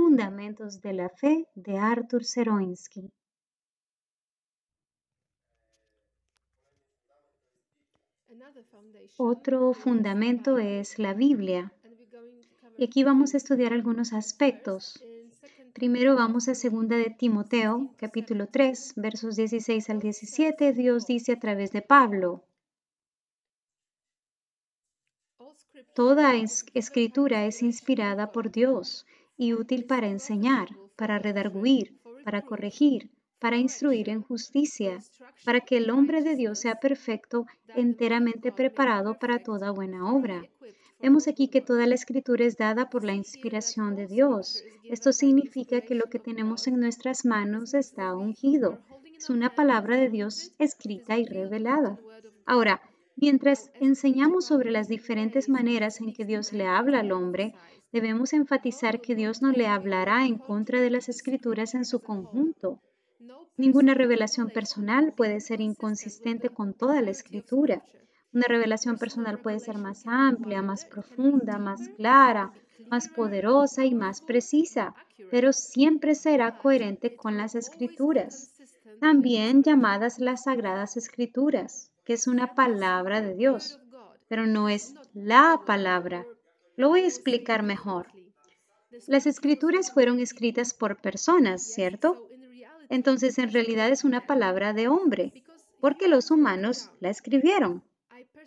Fundamentos de la Fe de Arthur Zeroinsky. Otro fundamento es la Biblia. Y aquí vamos a estudiar algunos aspectos. Primero vamos a 2 de Timoteo, capítulo 3, versos 16 al 17. Dios dice a través de Pablo: Toda escritura es inspirada por Dios y útil para enseñar, para redarguir, para corregir, para instruir en justicia, para que el hombre de Dios sea perfecto, enteramente preparado para toda buena obra. Vemos aquí que toda la escritura es dada por la inspiración de Dios. Esto significa que lo que tenemos en nuestras manos está ungido. Es una palabra de Dios escrita y revelada. Ahora, mientras enseñamos sobre las diferentes maneras en que Dios le habla al hombre, debemos enfatizar que Dios no le hablará en contra de las escrituras en su conjunto. Ninguna revelación personal puede ser inconsistente con toda la escritura. Una revelación personal puede ser más amplia, más profunda, más clara, más poderosa y más precisa, pero siempre será coherente con las escrituras, también llamadas las Sagradas Escrituras, que es una palabra de Dios, pero no es la palabra. Lo voy a explicar mejor. Las escrituras fueron escritas por personas, ¿cierto? Entonces, en realidad es una palabra de hombre, porque los humanos la escribieron.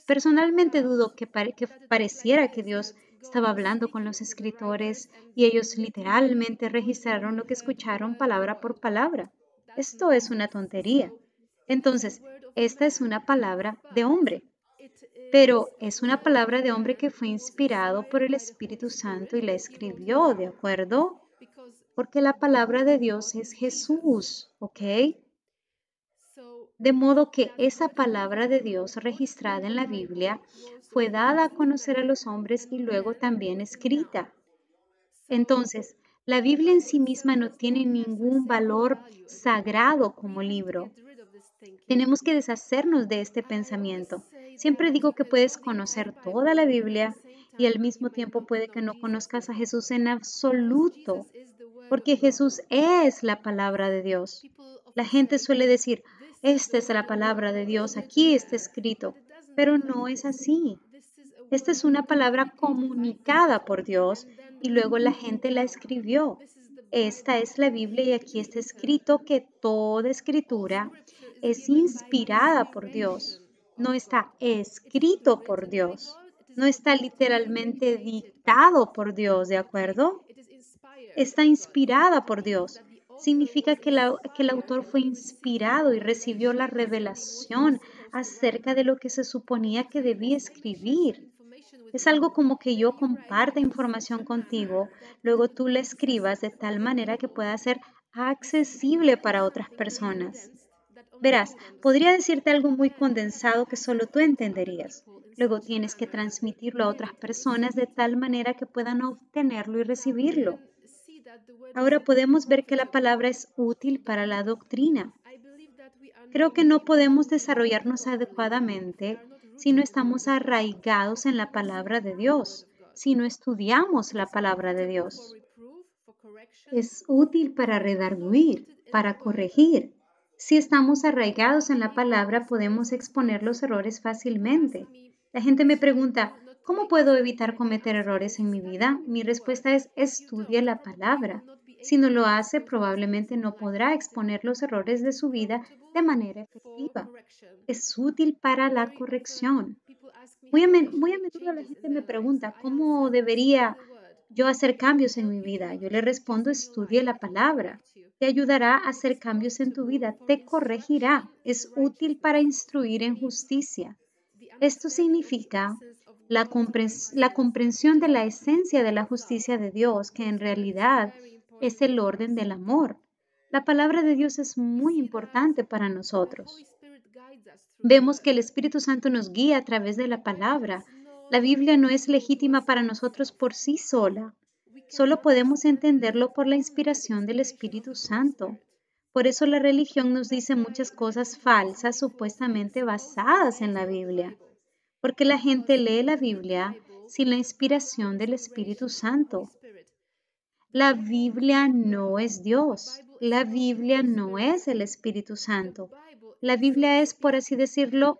Personalmente dudo que pareciera que Dios estaba hablando con los escritores y ellos literalmente registraron lo que escucharon palabra por palabra. Esto es una tontería. Entonces, esta es una palabra de hombre, pero es una palabra de hombre que fue inspirado por el Espíritu Santo y la escribió, ¿de acuerdo? Porque la palabra de Dios es Jesús, ¿ok? De modo que esa palabra de Dios registrada en la Biblia fue dada a conocer a los hombres y luego también escrita. Entonces, la Biblia en sí misma no tiene ningún valor sagrado como libro. Tenemos que deshacernos de este pensamiento. Siempre digo que puedes conocer toda la Biblia y al mismo tiempo puede que no conozcas a Jesús en absoluto, porque Jesús es la palabra de Dios. La gente suele decir, esta es la palabra de Dios, aquí está escrito, pero no es así. Esta es una palabra comunicada por Dios y luego la gente la escribió. Esta es la Biblia y aquí está escrito que toda escritura es inspirada por Dios. No está escrito por Dios. No está literalmente dictado por Dios, ¿de acuerdo? Está inspirada por Dios. Significa que el autor fue inspirado y recibió la revelación acerca de lo que se suponía que debía escribir. Es algo como que yo comparta información contigo, luego tú la escribas de tal manera que pueda ser accesible para otras personas. Verás, podría decirte algo muy condensado que solo tú entenderías. Luego tienes que transmitirlo a otras personas de tal manera que puedan obtenerlo y recibirlo. Ahora podemos ver que la palabra es útil para la doctrina. Creo que no podemos desarrollarnos adecuadamente si no estamos arraigados en la palabra de Dios, si no estudiamos la palabra de Dios. Es útil para redarguir, para corregir. Si estamos arraigados en la palabra, podemos exponer los errores fácilmente. La gente me pregunta, ¿cómo puedo evitar cometer errores en mi vida? Mi respuesta es, estudie la palabra. Si no lo hace, probablemente no podrá exponer los errores de su vida de manera efectiva. Es útil para la corrección. Muy a menudo la gente me pregunta, ¿cómo debería yo hacer cambios en mi vida? Yo le respondo, estudie la palabra. Te ayudará a hacer cambios en tu vida, te corregirá. Es útil para instruir en justicia. Esto significa la comprensión de la esencia de la justicia de Dios, que en realidad es el orden del amor. La palabra de Dios es muy importante para nosotros. Vemos que el Espíritu Santo nos guía a través de la palabra. La Biblia no es legítima para nosotros por sí sola. Solo podemos entenderlo por la inspiración del Espíritu Santo. Por eso la religión nos dice muchas cosas falsas supuestamente basadas en la Biblia. Porque la gente lee la Biblia sin la inspiración del Espíritu Santo. La Biblia no es Dios. La Biblia no es el Espíritu Santo. La Biblia es, por así decirlo,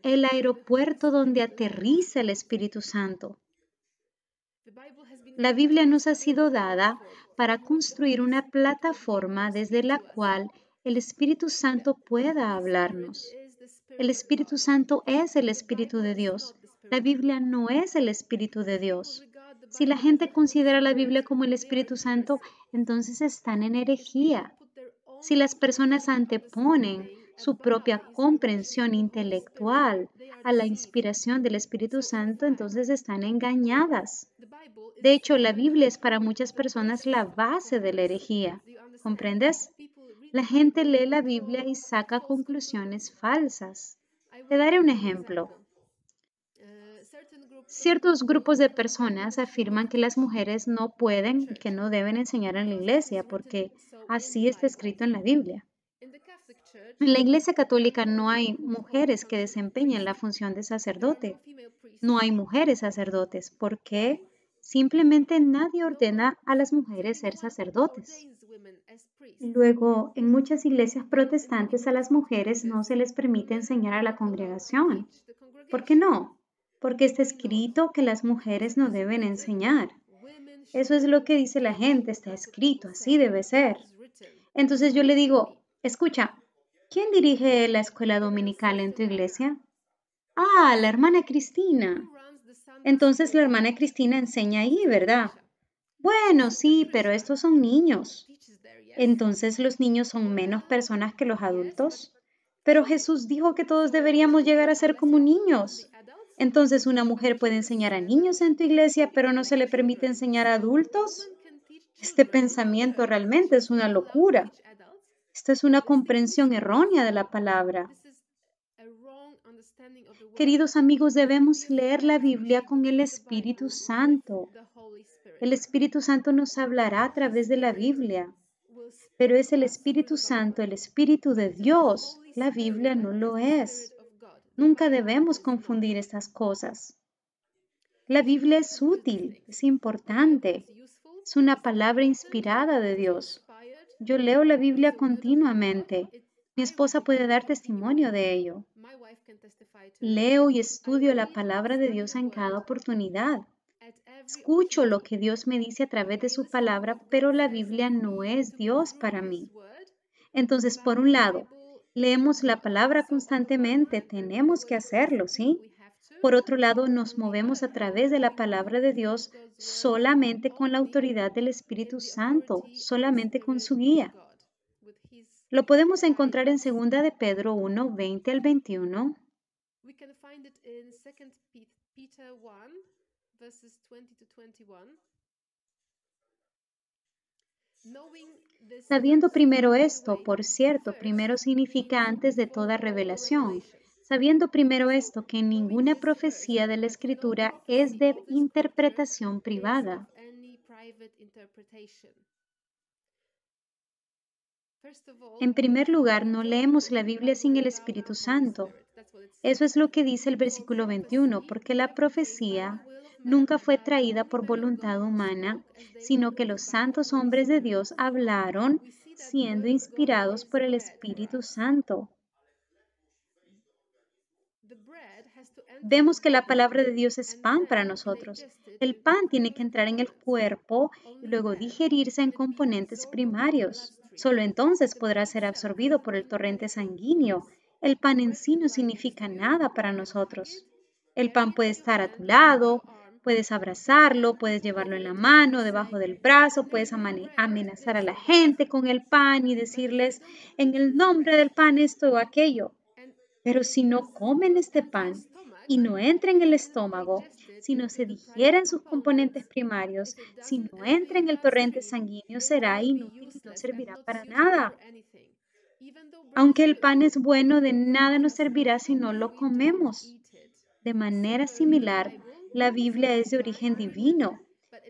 el aeropuerto donde aterriza el Espíritu Santo. La Biblia nos ha sido dada para construir una plataforma desde la cual el Espíritu Santo pueda hablarnos. El Espíritu Santo es el Espíritu de Dios. La Biblia no es el Espíritu de Dios. Si la gente considera la Biblia como el Espíritu Santo, entonces están en herejía. Si las personas anteponen su propia comprensión intelectual a la inspiración del Espíritu Santo, entonces están engañadas. De hecho, la Biblia es para muchas personas la base de la herejía. ¿Comprendes? La gente lee la Biblia y saca conclusiones falsas. Te daré un ejemplo. Ciertos grupos de personas afirman que las mujeres no pueden y que no deben enseñar en la iglesia porque así está escrito en la Biblia. En la Iglesia Católica no hay mujeres que desempeñen la función de sacerdote. No hay mujeres sacerdotes porque simplemente nadie ordena a las mujeres ser sacerdotes. Luego, en muchas iglesias protestantes a las mujeres no se les permite enseñar a la congregación. ¿Por qué no? Porque está escrito que las mujeres no deben enseñar. Eso es lo que dice la gente, está escrito, así debe ser. Entonces yo le digo, escucha, ¿quién dirige la escuela dominical en tu iglesia? Ah, la hermana Cristina. Entonces la hermana Cristina enseña ahí, ¿verdad? Bueno, sí, pero estos son niños. Entonces los niños son menos personas que los adultos. Pero Jesús dijo que todos deberíamos llegar a ser como niños. Entonces una mujer puede enseñar a niños en tu iglesia, pero no se le permite enseñar a adultos. Este pensamiento realmente es una locura. Esto es una comprensión errónea de la palabra. Queridos amigos, debemos leer la Biblia con el Espíritu Santo. El Espíritu Santo nos hablará a través de la Biblia. Pero es el Espíritu Santo, el Espíritu de Dios. La Biblia no lo es. Nunca debemos confundir estas cosas. La Biblia es útil, es importante. Es una palabra inspirada de Dios. Yo leo la Biblia continuamente. Mi esposa puede dar testimonio de ello. Leo y estudio la palabra de Dios en cada oportunidad. Escucho lo que Dios me dice a través de su palabra, pero la Biblia no es Dios para mí. Entonces, por un lado, leemos la palabra constantemente, tenemos que hacerlo, ¿sí? Por otro lado, nos movemos a través de la palabra de Dios solamente con la autoridad del Espíritu Santo, solamente con su guía. Lo podemos encontrar en 2 de Pedro 1, 20 al 21. Sabiendo primero esto, por cierto, primero significa antes de toda revelación. Sabiendo primero esto, que ninguna profecía de la Escritura es de interpretación privada. En primer lugar, no leemos la Biblia sin el Espíritu Santo. Eso es lo que dice el versículo 21, porque la profecía nunca fue traída por voluntad humana, sino que los santos hombres de Dios hablaron siendo inspirados por el Espíritu Santo. Vemos que la palabra de Dios es pan para nosotros. El pan tiene que entrar en el cuerpo y luego digerirse en componentes primarios. Solo entonces podrá ser absorbido por el torrente sanguíneo. El pan en sí no significa nada para nosotros. El pan puede estar a tu lado, puedes abrazarlo, puedes llevarlo en la mano, debajo del brazo, puedes amenazar a la gente con el pan y decirles en el nombre del pan esto o aquello. Pero si no comen este pan y no entra en el estómago, si no se digiere en sus componentes primarios, si no entra en el torrente sanguíneo, será inútil y no servirá para nada. Aunque el pan es bueno, de nada nos servirá si no lo comemos. De manera similar, la Biblia es de origen divino,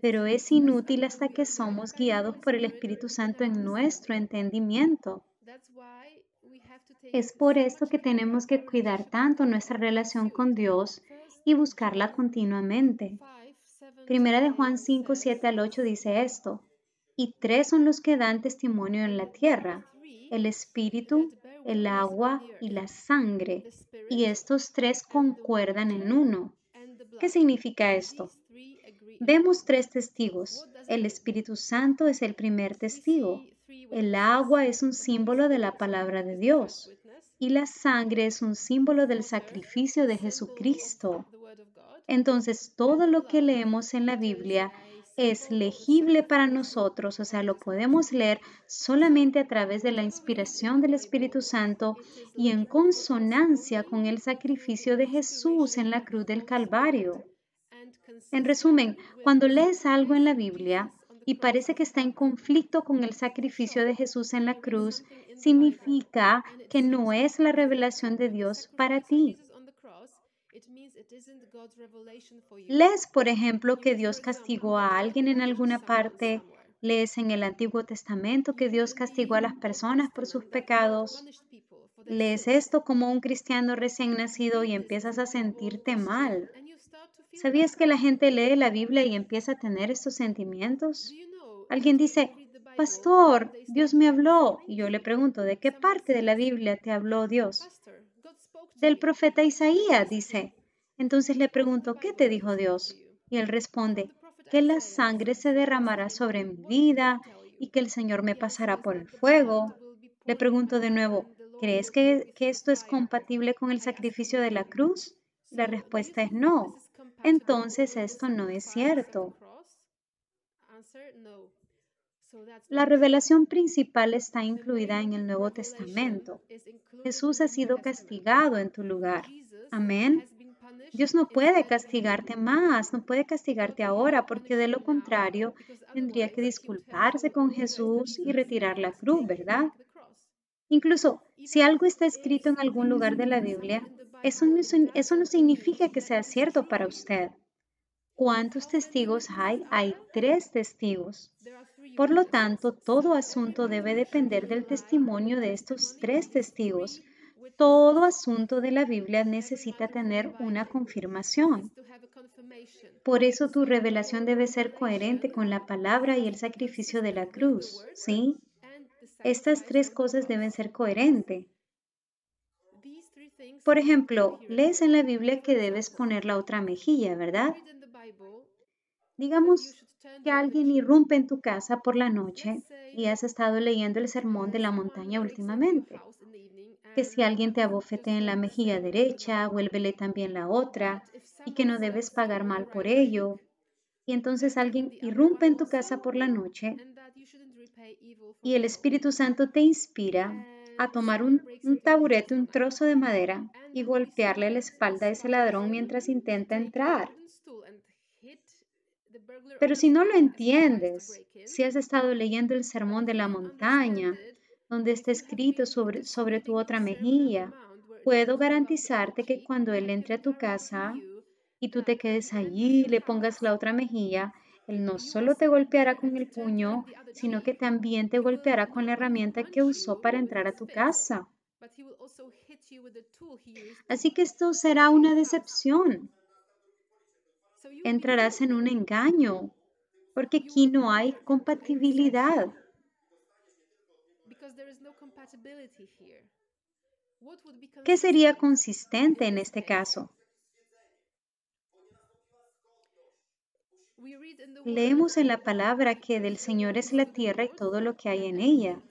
pero es inútil hasta que somos guiados por el Espíritu Santo en nuestro entendimiento. Es por esto que tenemos que cuidar tanto nuestra relación con Dios y buscarla continuamente. Primera de Juan 5, 7 al 8 dice esto. y tres son los que dan testimonio en la tierra: el espíritu, el agua y la sangre. Y estos tres concuerdan en uno. ¿Qué significa esto? Vemos tres testigos. El Espíritu Santo es el primer testigo. El agua es un símbolo de la palabra de Dios. Y la sangre es un símbolo del sacrificio de Jesucristo. Entonces, todo lo que leemos en la Biblia es legible para nosotros, o sea, lo podemos leer solamente a través de la inspiración del Espíritu Santo y en consonancia con el sacrificio de Jesús en la cruz del Calvario. En resumen, cuando lees algo en la Biblia y parece que está en conflicto con el sacrificio de Jesús en la cruz, significa que no es la revelación de Dios para ti. Lees, por ejemplo, que Dios castigó a alguien en alguna parte. Lees en el Antiguo Testamento que Dios castigó a las personas por sus pecados. Lees esto como un cristiano recién nacido y empiezas a sentirte mal. ¿Sabías que la gente lee la Biblia y empieza a tener estos sentimientos? Alguien dice: Pastor, Dios me habló. Y yo le pregunto: ¿de qué parte de la Biblia te habló Dios? Del profeta Isaías, dice. Entonces le pregunto: ¿qué te dijo Dios? Y él responde: que la sangre se derramará sobre mi vida y que el Señor me pasará por el fuego. Le pregunto de nuevo: ¿crees que esto es compatible con el sacrificio de la cruz? La respuesta es no. Entonces esto no es cierto. La revelación principal está incluida en el Nuevo Testamento. Jesús ha sido castigado en tu lugar. Amén. Dios no puede castigarte más, no puede castigarte ahora, porque de lo contrario tendría que disculparse con Jesús y retirar la cruz, ¿verdad? Incluso si algo está escrito en algún lugar de la Biblia, eso no significa que sea cierto para usted. ¿Cuántos testigos hay? Hay tres testigos. Por lo tanto, todo asunto debe depender del testimonio de estos tres testigos. Todo asunto de la Biblia necesita tener una confirmación. Por eso tu revelación debe ser coherente con la palabra y el sacrificio de la cruz, ¿sí? Estas tres cosas deben ser coherentes. Por ejemplo, lees en la Biblia que debes poner la otra mejilla, ¿verdad? Digamos que alguien irrumpe en tu casa por la noche y has estado leyendo el Sermón de la Montaña últimamente. Que si alguien te abofetea en la mejilla derecha, vuélvele también la otra, y que no debes pagar mal por ello. Y entonces alguien irrumpe en tu casa por la noche y el Espíritu Santo te inspira a tomar un taburete, un trozo de madera y golpearle la espalda a ese ladrón mientras intenta entrar. Pero si no lo entiendes, si has estado leyendo el Sermón de la Montaña, donde está escrito sobre tu otra mejilla, puedo garantizarte que cuando Él entre a tu casa y tú te quedes allí y le pongas la otra mejilla, Él no solo te golpeará con el puño, sino que también te golpeará con la herramienta que usó para entrar a tu casa. Así que esto será una decepción. Entrarás en un engaño, porque aquí no hay compatibilidad. ¿Qué sería consistente en este caso? Leemos en la palabra que del Señor es la tierra y todo lo que hay en ella.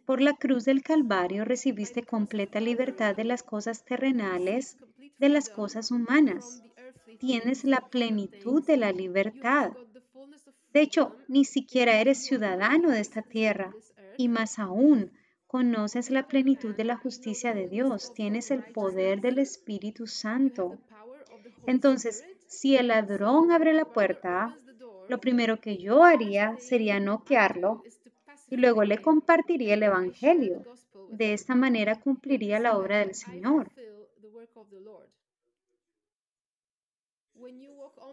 Por la cruz del Calvario recibiste completa libertad de las cosas terrenales, de las cosas humanas. Tienes la plenitud de la libertad. De hecho, ni siquiera eres ciudadano de esta tierra, y más aún, conoces la plenitud de la justicia de Dios, tienes el poder del Espíritu Santo. Entonces, si el ladrón abre la puerta, lo primero que yo haría sería noquearlo y luego le compartiría el Evangelio. De esta manera cumpliría la obra del Señor.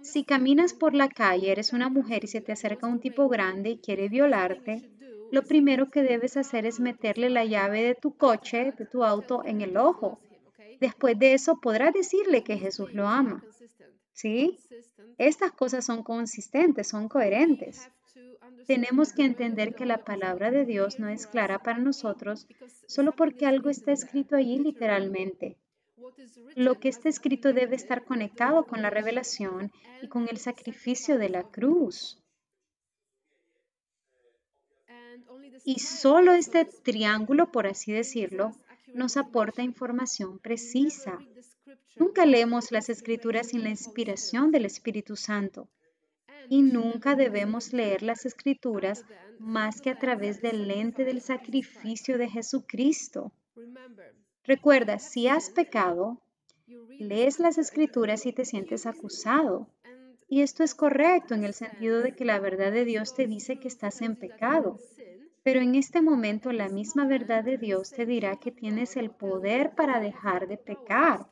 Si caminas por la calle, eres una mujer y se te acerca un tipo grande y quiere violarte, lo primero que debes hacer es meterle la llave de tu coche, de tu auto, en el ojo. Después de eso podrás decirle que Jesús lo ama. ¿Sí? Estas cosas son consistentes, son coherentes. Tenemos que entender que la palabra de Dios no es clara para nosotros solo porque algo está escrito allí literalmente. Lo que está escrito debe estar conectado con la revelación y con el sacrificio de la cruz. Y solo este triángulo, por así decirlo, nos aporta información precisa. Nunca leemos las escrituras sin la inspiración del Espíritu Santo. Y nunca debemos leer las escrituras más que a través del lente del sacrificio de Jesucristo. Recuerda, si has pecado, lees las escrituras y te sientes acusado. Y esto es correcto en el sentido de que la verdad de Dios te dice que estás en pecado. Pero en este momento la misma verdad de Dios te dirá que tienes el poder para dejar de pecar.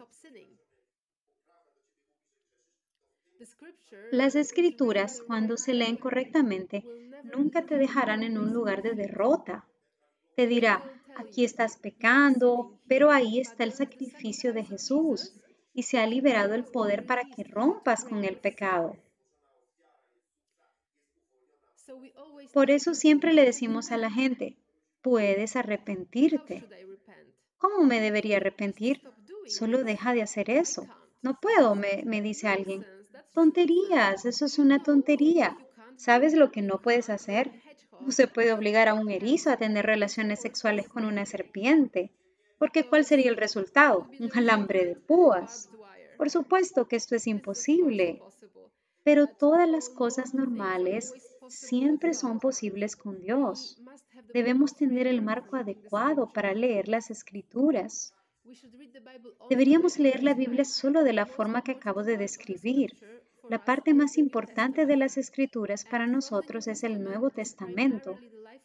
Las escrituras, cuando se leen correctamente, nunca te dejarán en un lugar de derrota. Te dirá, aquí estás pecando, pero ahí está el sacrificio de Jesús y se ha liberado el poder para que rompas con el pecado. Por eso siempre le decimos a la gente, puedes arrepentirte. ¿Cómo me debería arrepentir? Solo deja de hacer eso. No puedo, me dice alguien. Tonterías, eso es una tontería. ¿Sabes lo que no puedes hacer? No se puede obligar a un erizo a tener relaciones sexuales con una serpiente. Porque ¿cuál sería el resultado? Un alambre de púas. Por supuesto que esto es imposible. Pero todas las cosas normales siempre son posibles con Dios. Debemos tener el marco adecuado para leer las escrituras. Deberíamos leer la Biblia solo de la forma que acabo de describir. La parte más importante de las escrituras para nosotros es el Nuevo Testamento.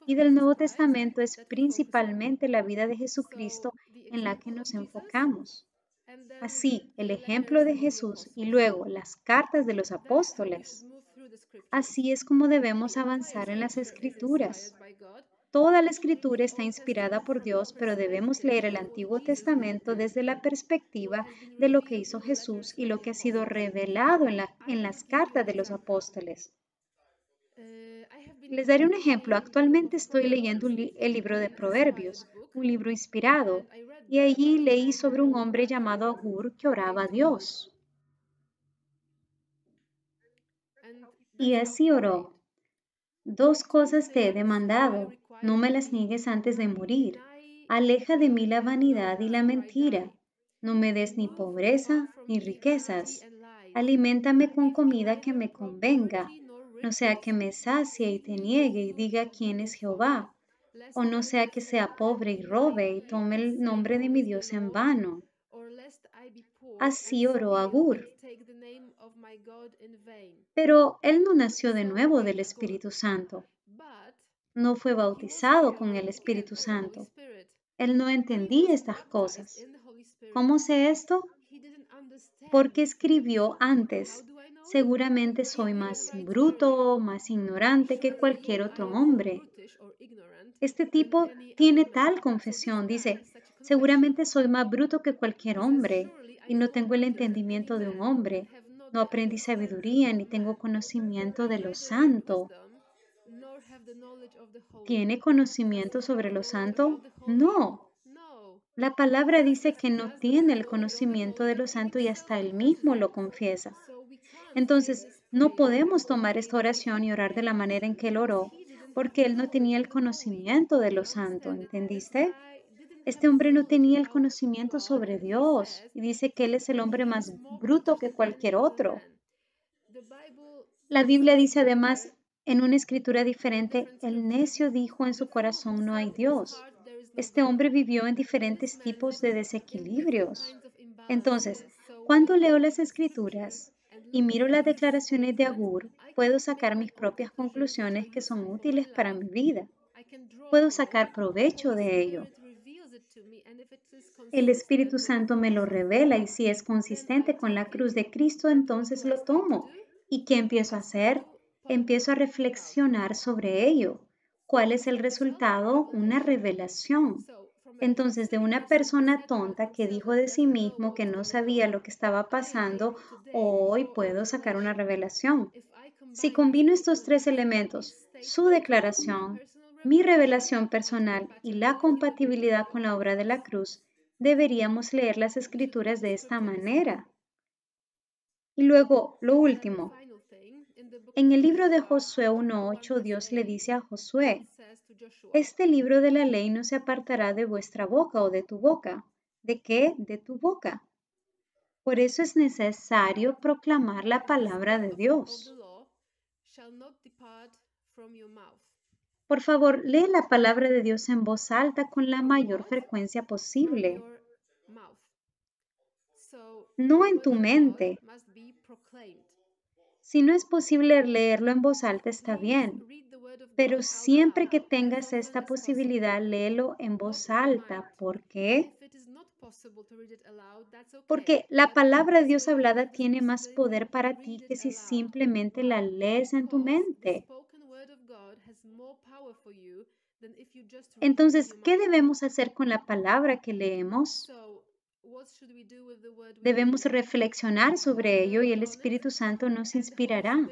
Y del Nuevo Testamento es principalmente la vida de Jesucristo en la que nos enfocamos. Así, el ejemplo de Jesús y luego las cartas de los apóstoles. Así es como debemos avanzar en las escrituras. Toda la escritura está inspirada por Dios, pero debemos leer el Antiguo Testamento desde la perspectiva de lo que hizo Jesús y lo que ha sido revelado en las cartas de los apóstoles. Les daré un ejemplo. Actualmente estoy leyendo el libro de Proverbios, un libro inspirado, y allí leí sobre un hombre llamado Agur que oraba a Dios. Y así oró. Dos cosas te he demandado, no me las niegues antes de morir. Aleja de mí la vanidad y la mentira. No me des ni pobreza ni riquezas. Aliméntame con comida que me convenga, no sea que me sacie y te niegue y diga quién es Jehová, o no sea que sea pobre y robe y tome el nombre de mi Dios en vano. Así oró Agur. Pero él no nació de nuevo del Espíritu Santo. No fue bautizado con el Espíritu Santo. Él no entendía estas cosas. ¿Cómo sé esto? Porque escribió antes, seguramente soy más bruto, más ignorante que cualquier otro hombre. Este tipo tiene tal confesión, dice, seguramente soy más bruto que cualquier hombre y no tengo el entendimiento de un hombre. No aprendí sabiduría ni tengo conocimiento de lo santo. ¿Tiene conocimiento sobre lo santo? No. La palabra dice que no tiene el conocimiento de lo santo y hasta él mismo lo confiesa. Entonces, no podemos tomar esta oración y orar de la manera en que él oró, porque él no tenía el conocimiento de lo santo, ¿entendiste? Este hombre no tenía el conocimiento sobre Dios y dice que él es el hombre más bruto que cualquier otro. La Biblia dice además en una escritura diferente, el necio dijo en su corazón no hay Dios. Este hombre vivió en diferentes tipos de desequilibrios. Entonces, cuando leo las escrituras y miro las declaraciones de Agur, puedo sacar mis propias conclusiones que son útiles para mi vida. Puedo sacar provecho de ello. El Espíritu Santo me lo revela y si es consistente con la cruz de Cristo, entonces lo tomo. ¿Y qué empiezo a hacer? Empiezo a reflexionar sobre ello. ¿Cuál es el resultado? Una revelación. Entonces, de una persona tonta que dijo de sí mismo que no sabía lo que estaba pasando, hoy puedo sacar una revelación. Si combino estos tres elementos, su declaración, mi revelación personal y la compatibilidad con la obra de la cruz, deberíamos leer las Escrituras de esta manera. Y luego, lo último, en el libro de Josué 1:8, Dios le dice a Josué, este libro de la ley no se apartará de vuestra boca o de tu boca. ¿De qué? De tu boca. Por eso es necesario proclamar la palabra de Dios. Por favor, lee la palabra de Dios en voz alta con la mayor frecuencia posible. No en tu mente. Si no es posible leerlo en voz alta, está bien. Pero siempre que tengas esta posibilidad, léelo en voz alta. ¿Por qué? Porque la palabra de Dios hablada tiene más poder para ti que si simplemente la lees en tu mente. Entonces, ¿qué debemos hacer con la palabra que leemos? Debemos reflexionar sobre ello y el Espíritu Santo nos inspirará.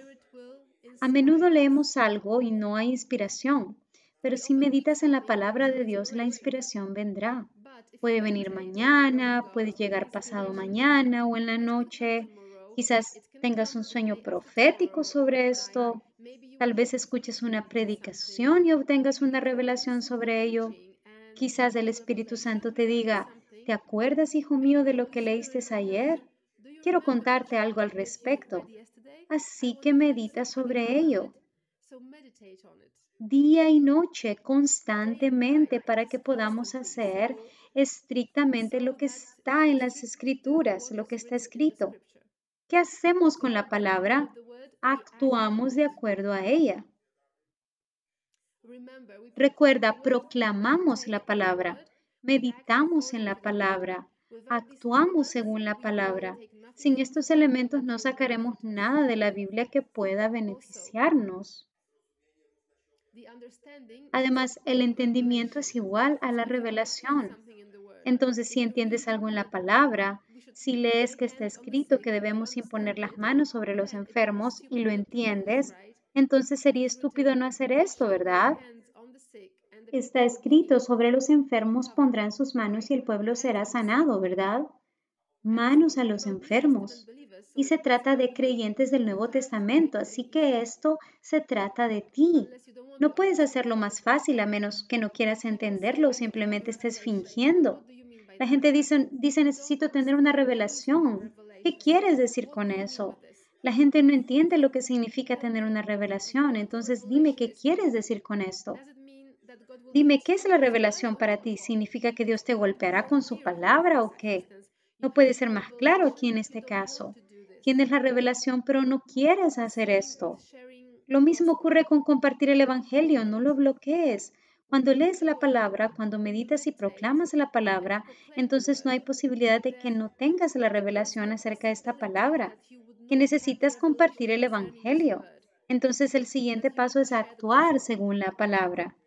A menudo leemos algo y no hay inspiración, pero si meditas en la palabra de Dios, la inspiración vendrá. Puede venir mañana, puede llegar pasado mañana o en la noche. Quizás tengas un sueño profético sobre esto. Tal vez escuches una predicación y obtengas una revelación sobre ello. Quizás el Espíritu Santo te diga, ¿te acuerdas, hijo mío, de lo que leíste ayer? Quiero contarte algo al respecto. Así que medita sobre ello. Día y noche, constantemente, para que podamos hacer estrictamente lo que está en las Escrituras, lo que está escrito. ¿Qué hacemos con la palabra? Actuamos de acuerdo a ella. Recuerda, proclamamos la palabra, meditamos en la palabra, actuamos según la palabra. Sin estos elementos no sacaremos nada de la Biblia que pueda beneficiarnos. Además, el entendimiento es igual a la revelación. Entonces, si entiendes algo en la palabra, si lees que está escrito que debemos imponer las manos sobre los enfermos y lo entiendes, entonces sería estúpido no hacer esto, ¿verdad? Está escrito, sobre los enfermos pondrán sus manos y el pueblo será sanado, ¿verdad? Manos a los enfermos. Y se trata de creyentes del Nuevo Testamento, así que esto se trata de ti. No puedes hacerlo más fácil a menos que no quieras entenderlo o simplemente estés fingiendo. La gente dice, necesito tener una revelación. ¿Qué quieres decir con eso? La gente no entiende lo que significa tener una revelación, entonces dime qué quieres decir con esto. Dime, ¿qué es la revelación para ti? ¿Significa que Dios te golpeará con su palabra o qué? No puede ser más claro aquí en este caso. Tienes la revelación, pero no quieres hacer esto. Lo mismo ocurre con compartir el Evangelio, no lo bloquees. Cuando lees la palabra, cuando meditas y proclamas la palabra, entonces no hay posibilidad de que no tengas la revelación acerca de esta palabra, que necesitas compartir el Evangelio. Entonces el siguiente paso es actuar según la palabra.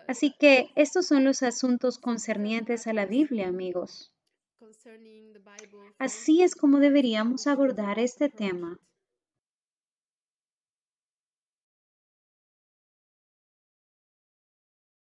Así que estos son los asuntos concernientes a la Biblia, amigos. Así es como deberíamos abordar este tema.